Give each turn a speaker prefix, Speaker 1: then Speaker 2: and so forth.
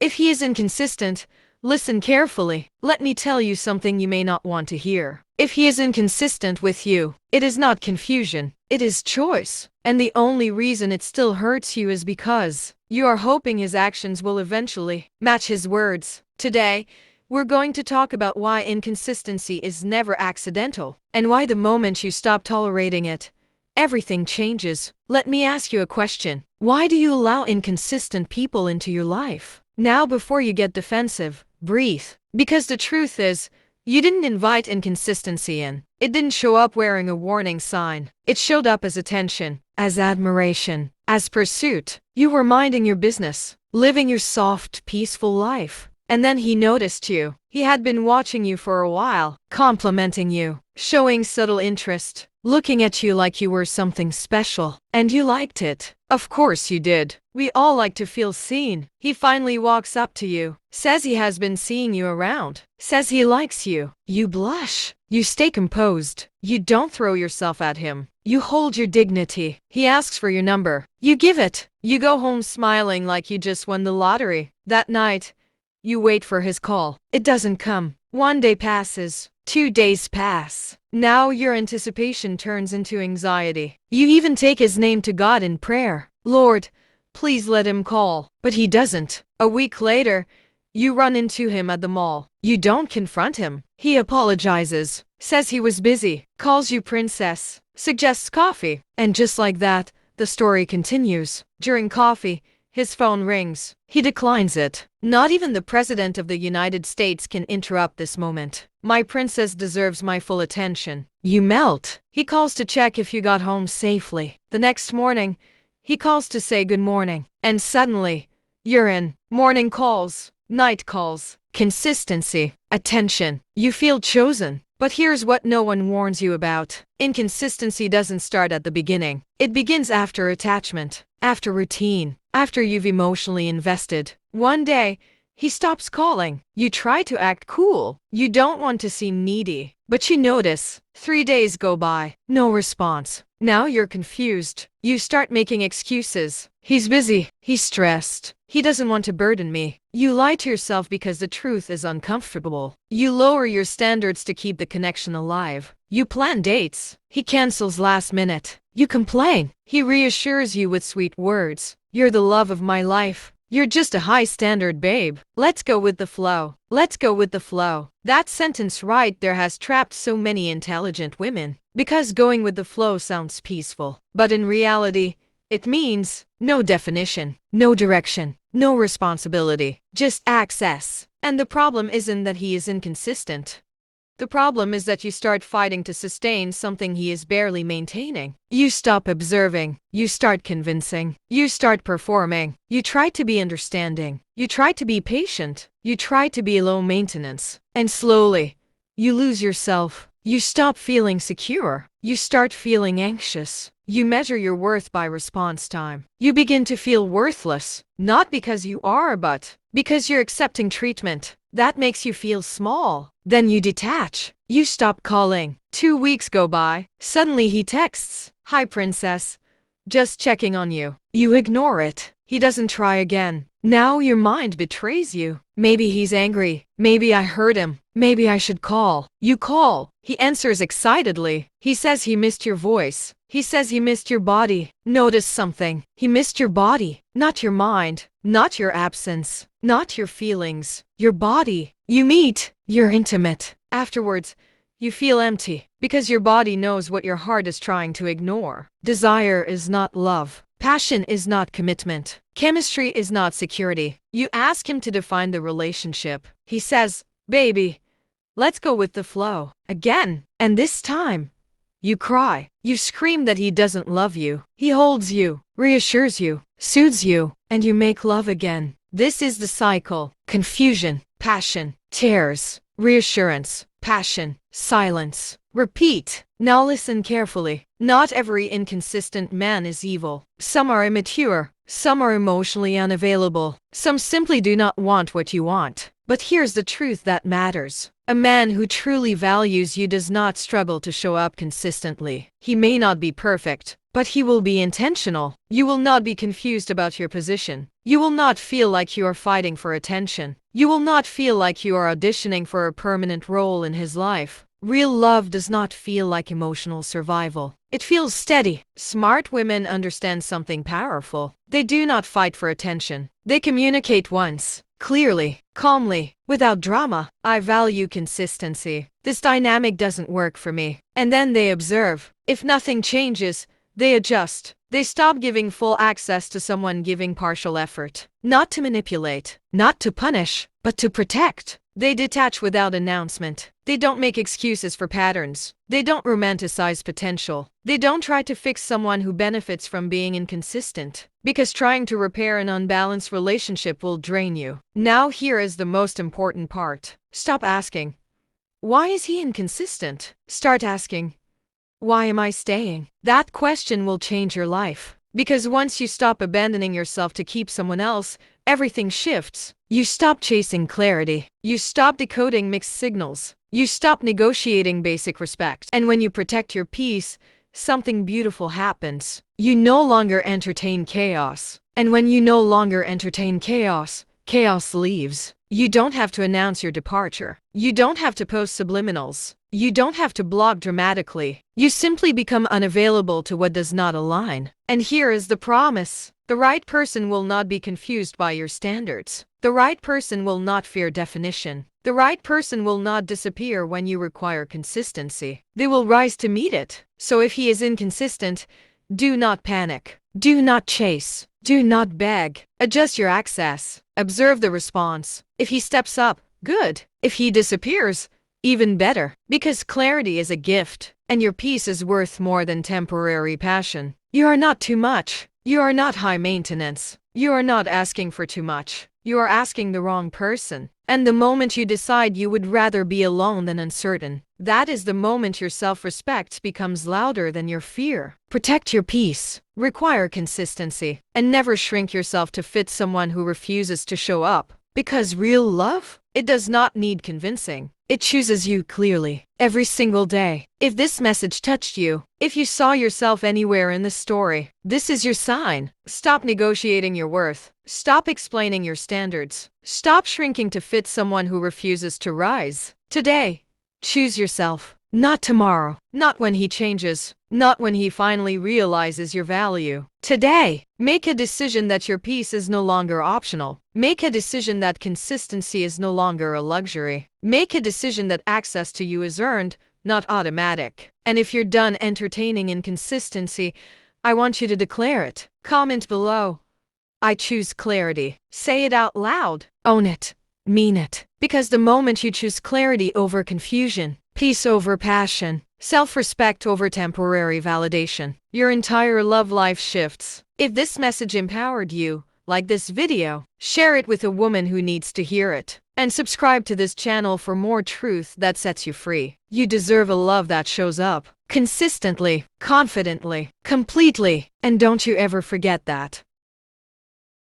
Speaker 1: If he is inconsistent, listen carefully. Let me tell you something you may not want to hear. If he is inconsistent with you, it is not confusion, it is choice. And the only reason it still hurts you is because you are hoping his actions will eventually match his words. Today, we're going to talk about why inconsistency is never accidental, and why the moment you stop tolerating it, everything changes. Let me ask you a question. Why do you allow inconsistent people into your life? Now, before you get defensive, breathe. Because the truth is, you didn't invite inconsistency in. It didn't show up wearing a warning sign. It showed up as attention, as admiration, as pursuit. You were minding your business, living your soft, peaceful life. And then he noticed you. He had been watching you for a while, complimenting you, showing subtle interest, looking at you like you were something special. And you liked it. Of course you did. We all like to feel seen. He finally walks up to you, says he has been seeing you around, says he likes you. You blush. You stay composed. You don't throw yourself at him. You hold your dignity. He asks for your number. You give it. You go home smiling like you just won the lottery. That night, you wait for his call. It doesn't come. 1 day passes. 2 days pass. Now your anticipation turns into anxiety. You even take his name to God in prayer. Lord, please let him call. But he doesn't. A week later, you run into him at the mall. You don't confront him. He apologizes, says he was busy, calls you princess, suggests coffee. And just like that, the story continues. During coffee, his phone rings. He declines it. Not even the President of the United States can interrupt this moment. My princess deserves my full attention. You melt. He calls to check if you got home safely. The next morning, he calls to say good morning. And suddenly, you're in. Morning calls, night calls, consistency, attention. You feel chosen. But here's what no one warns you about. Inconsistency doesn't start at the beginning. It begins after attachment, after routine, after you've emotionally invested. One day, he stops calling. You try to act cool. You don't want to seem needy. But you notice. 3 days go by. No response. Now you're confused. You start making excuses. He's busy. He's stressed. He doesn't want to burden me. You lie to yourself because the truth is uncomfortable. You lower your standards to keep the connection alive. You plan dates. He cancels last minute. You complain. He reassures you with sweet words. You're the love of my life. You're just a high-standard babe. Let's go with the flow. Let's go with the flow. That sentence right there has trapped so many intelligent women. Because going with the flow sounds peaceful. But in reality, it means no definition, no direction, no responsibility, just access. And the problem isn't that he is inconsistent. The problem is that you start fighting to sustain something he is barely maintaining. You stop observing. You start convincing. You start performing. You try to be understanding. You try to be patient. You try to be low maintenance. And slowly, you lose yourself. You stop feeling secure. You start feeling anxious. You measure your worth by response time. You begin to feel worthless, not because you are, but because you're accepting treatment. That makes you feel small. Then you detach. You stop calling. 2 weeks go by. Suddenly he texts, "Hi, princess. Just checking on you." You ignore it. He doesn't try again. Now your mind betrays you. Maybe he's angry. Maybe I hurt him. Maybe I should call. You call. He answers excitedly. He says he missed your voice. He says he missed your body. Notice something. He missed your body, not your mind, not your absence, not your feelings, your body. You meet. You're intimate. Afterwards, you feel empty because your body knows what your heart is trying to ignore. Desire is not love. Passion is not commitment. Chemistry is not security. You ask him to define the relationship. He says, "Baby, let's go with the flow." Again. And this time, you cry. You scream that he doesn't love you. He holds you, reassures you, soothes you, and you make love again. This is the cycle. Confusion, passion, tears, reassurance, passion, silence. Repeat. Now listen carefully. Not every inconsistent man is evil. Some are immature. Some are emotionally unavailable. Some simply do not want what you want. But here's the truth that matters. A man who truly values you does not struggle to show up consistently. He may not be perfect, but he will be intentional. You will not be confused about your position. You will not feel like you are fighting for attention. You will not feel like you are auditioning for a permanent role in his life. Real love does not feel like emotional survival. It feels steady. Smart women understand something powerful. They do not fight for attention. They communicate once, clearly, calmly, without drama. I value consistency. This dynamic doesn't work for me. And then they observe. If nothing changes, they adjust. They stop giving full access to someone giving partial effort. Not to manipulate, not to punish, but to protect. They detach without announcement. They don't make excuses for patterns. They don't romanticize potential. They don't try to fix someone who benefits from being inconsistent. Because trying to repair an unbalanced relationship will drain you. Now here is the most important part. Stop asking, why is he inconsistent? Start asking, why am I staying? That question will change your life. Because once you stop abandoning yourself to keep someone else, everything shifts. You stop chasing clarity. You stop decoding mixed signals. You stop negotiating basic respect. And when you protect your peace, something beautiful happens. You no longer entertain chaos. And when you no longer entertain chaos, chaos leaves. You don't have to announce your departure. You don't have to post subliminals. You don't have to blog dramatically. You simply become unavailable to what does not align. And here is the promise. The right person will not be confused by your standards. The right person will not fear definition. The right person will not disappear when you require consistency. They will rise to meet it. So if he is inconsistent, do not panic. Do not chase. Do not beg. Adjust your access. Observe the response. If he steps up, good. If he disappears, even better. Because clarity is a gift, and your peace is worth more than temporary passion. You are not too much. You are not high maintenance. You are not asking for too much. You are asking the wrong person. And the moment you decide you would rather be alone than uncertain, that is the moment your self-respect becomes louder than your fear. Protect your peace. Require consistency. And never shrink yourself to fit someone who refuses to show up. Because real love, it does not need convincing. It chooses you clearly, every single day. If this message touched you, if you saw yourself anywhere in the story, this is your sign. Stop negotiating your worth. Stop explaining your standards. Stop shrinking to fit someone who refuses to rise. Today, choose yourself. Not tomorrow. Not when he changes. Not when he finally realizes your value. Today, make a decision that your peace is no longer optional. Make a decision that consistency is no longer a luxury. Make a decision that access to you is earned, not automatic. And if you're done entertaining inconsistency, I want you to declare it. Comment below. I choose clarity. Say it out loud. Own it. Mean it. Because the moment you choose clarity over confusion, peace over passion, self-respect over temporary validation, your entire love life shifts. If this message empowered you, like this video, share it with a woman who needs to hear it. And subscribe to this channel for more truth that sets you free. You deserve a love that shows up consistently, confidently, completely. And don't you ever forget that.